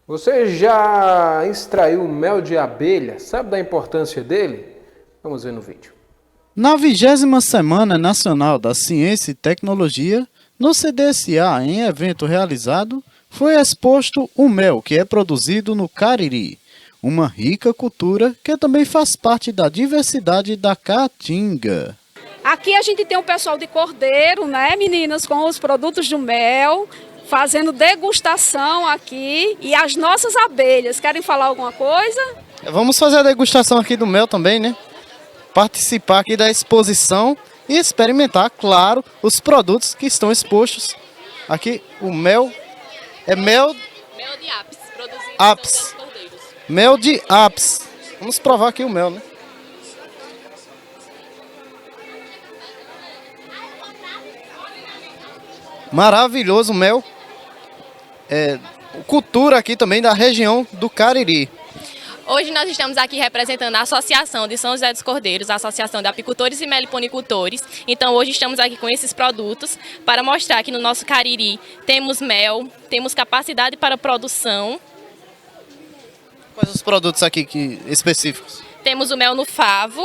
Você já extraiu mel de abelha? Sabe da importância dele? Vamos ver no vídeo. Na 20ª Semana Nacional da Ciência e Tecnologia, no CDSA, em evento realizado, foi exposto o mel que é produzido no Cariri, uma rica cultura que também faz parte da diversidade da Caatinga. Aqui a gente tem o pessoal de Cordeiro, né, meninas, com os produtos do mel, fazendo degustação aqui. E as nossas abelhas, querem falar alguma coisa? Vamos fazer a degustação aqui do mel também, né? Participar aqui da exposição e experimentar, claro, os produtos que estão expostos. Aqui o mel é mel Mel de Apis, produzido Apis. pelos cordeiros. Mel de Apis. Vamos provar aqui o mel, né? Maravilhoso mel. Cultura aqui também da região do Cariri. Hoje nós estamos aqui representando a Associação de São José dos Cordeiros, a Associação de Apicultores e Meliponicultores. Então hoje estamos aqui com esses produtos para mostrar que no nosso Cariri temos mel, temos capacidade para produção. Quais os produtos aqui específicos? Temos o mel no favo,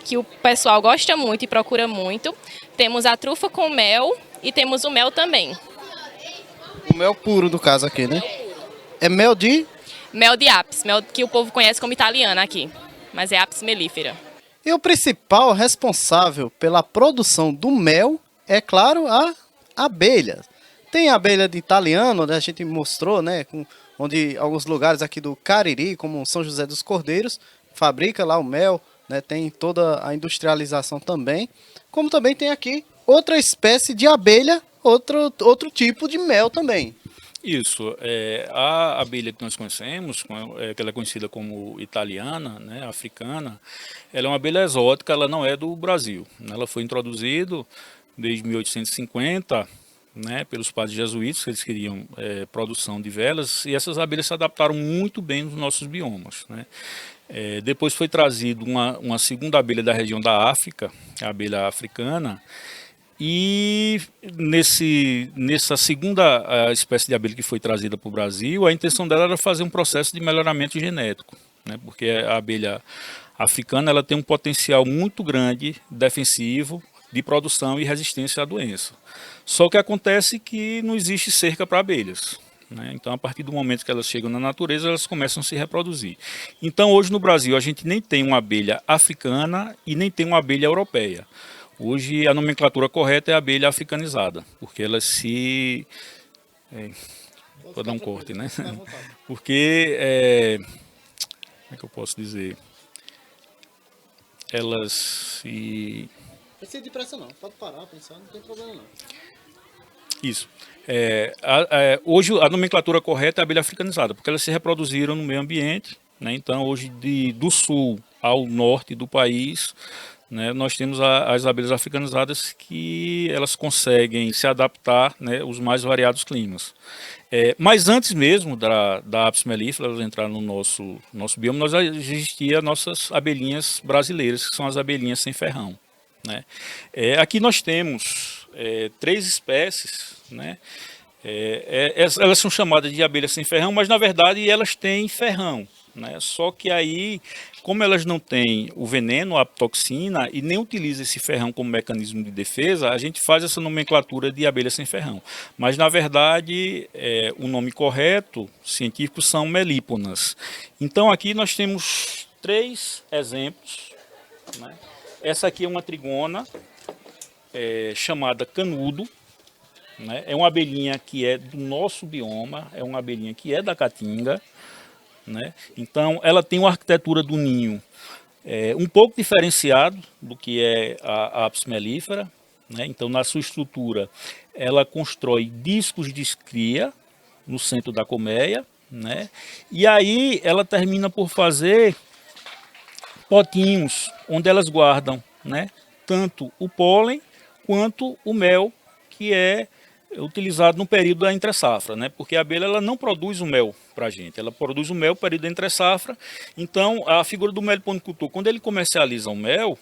que o pessoal gosta muito e procura muito. Temos a trufa com mel e temos o mel também. O mel puro do caso aqui, né? É mel de... Mel de Apis, mel que o povo conhece como italiana aqui, mas é Apis mellifera. E o principal responsável pela produção do mel é, claro, a abelha. Tem a abelha de italiano, onde a gente mostrou, né? Onde alguns lugares aqui do Cariri, como São José dos Cordeiros, fabrica lá o mel, né? Tem toda a industrialização também. Como também tem aqui outra espécie de abelha, outro tipo de mel também. Isso, a abelha que nós conhecemos, que ela é conhecida como italiana, né, africana, ela é uma abelha exótica, ela não é do Brasil. Ela foi introduzida desde 1850, né, pelos padres jesuítas, que eles queriam produção de velas, e essas abelhas se adaptaram muito bem nos nossos biomas, né. Depois foi trazido uma segunda abelha da região da África, a abelha africana. E nessa segunda espécie de abelha que foi trazida para o Brasil, a intenção dela era fazer um processo de melhoramento genético, né? Porque a abelha africana ela tem um potencial muito grande, defensivo, de produção e resistência à doença. Só que acontece que não existe cerca para abelhas, né? Então, a partir do momento que elas chegam na natureza, elas começam a se reproduzir. Então, hoje no Brasil, a gente nem tem uma abelha africana e nem tem uma abelha europeia. Hoje a nomenclatura correta é a abelha africanizada, porque elas se... vou dar um corte, né? Porque, como é que eu posso dizer? Elas se... Não precisa de pressa não, pode parar, pensar, não tem problema não. Isso. Hoje a nomenclatura correta é a abelha africanizada, porque elas se reproduziram no meio ambiente, né? Então hoje do sul ao norte do país, né, nós temos as abelhas africanizadas que elas conseguem se adaptar, né, aos mais variados climas. Mas antes mesmo da Apis mellifera entrar no nosso bioma, nós existiam nossas abelhinhas brasileiras, que são as abelhinhas sem ferrão, né. Aqui nós temos 3 espécies, né. Elas são chamadas de abelhas sem ferrão, mas na verdade elas têm ferrão, né? Só que aí, como elas não têm o veneno, a toxina, e nem utilizam esse ferrão como mecanismo de defesa, a gente faz essa nomenclatura de abelha sem ferrão. Mas na verdade, o nome correto científico são melíponas. Então aqui nós temos 3 exemplos, né? Essa aqui é uma trigona chamada canudo, né? É uma abelhinha que é do nosso bioma, é uma abelhinha que é da Caatinga, né? Então ela tem uma arquitetura do ninho um pouco diferenciado do que é a Apis mellifera, né? Então na sua estrutura ela constrói discos de cria no centro da colmeia, né? E aí ela termina por fazer potinhos onde elas guardam, né, tanto o pólen quanto o mel que é utilizado no período da entre-safra, né? Porque a abelha ela não produz o mel para a gente, ela produz o mel no período da entre-safra. Então, a figura do meliponicultor, quando ele comercializa o mel,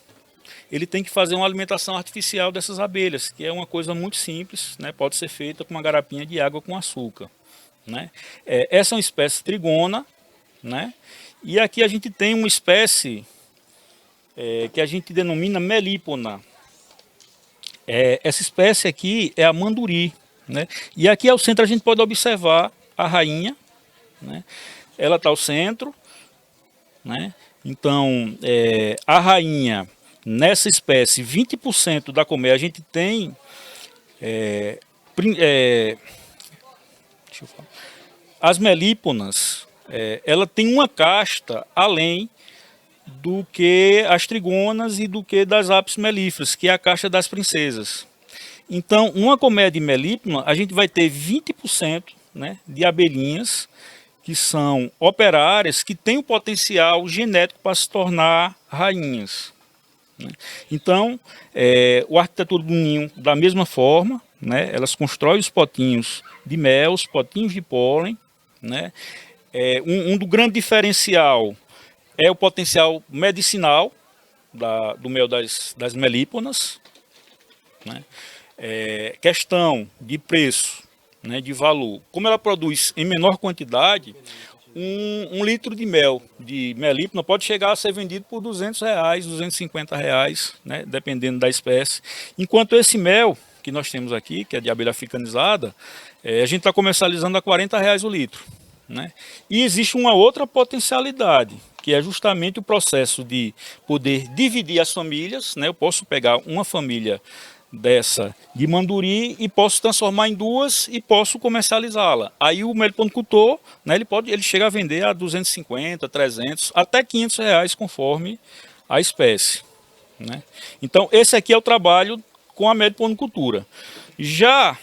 ele tem que fazer uma alimentação artificial dessas abelhas, que é uma coisa muito simples, né? Pode ser feita com uma garapinha de água com açúcar, né? Essa é uma espécie trigona, né? E aqui a gente tem uma espécie que a gente denomina melípona. Essa espécie aqui é a manduri, né? E aqui ao centro a gente pode observar a rainha, né? Ela está ao centro, né? Então, a rainha, nessa espécie, 20% da colmeia, a gente tem... deixa eu falar. As melíponas, ela tem uma casta além do que as trigonas e do que das apis melíferas, que é a casta das princesas. Então, uma colmeia de melípona, a gente vai ter 20%, né, de abelhinhas que são operárias, que têm o potencial genético para se tornar rainhas, né? Então, a arquitetura do ninho, da mesma forma, né, elas constroem os potinhos de mel, os potinhos de pólen, né? Do grande diferencial é o potencial medicinal do mel das melíponas, né? Questão de preço, né, de valor. Como ela produz em menor quantidade, um litro de mel de melípona pode chegar a ser vendido por R$200, R$250, né, dependendo da espécie. Enquanto esse mel que nós temos aqui, que é de abelha africanizada, a gente está comercializando a R$40 o litro, né? E existe uma outra potencialidade, que é justamente o processo de poder dividir as famílias, né? Eu posso pegar uma família dessa de manduri e posso transformar em duas e posso comercializá-la. Aí o meliponicultor, né, ele chega a vender a 250, 300, até R$500, conforme a espécie, né? Então esse aqui é o trabalho com a meliponicultura. Já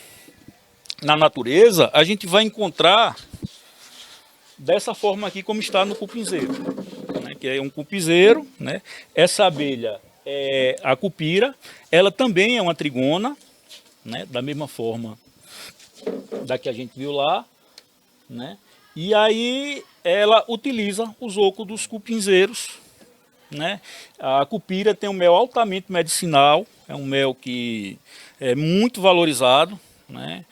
na natureza, a gente vai encontrar dessa forma aqui, como está no cupinzeiro, né, que é um cupizeiro, né? Essa abelha é a cupira, ela também é uma trigona, né, da mesma forma da que a gente viu lá, né? E aí ela utiliza os ocos dos cupinzeiros, né? A cupira tem um mel altamente medicinal, é um mel que é muito valorizado, né?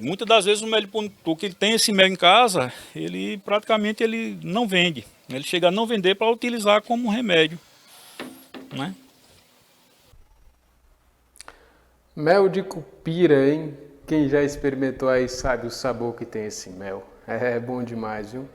Muitas das vezes o meliponicultor que ele tem esse mel em casa, ele praticamente não vende, ele chega a não vender para utilizar como remédio, né? Mel de cupira, hein? Quem já experimentou aí sabe o sabor que tem esse mel. É bom demais, viu?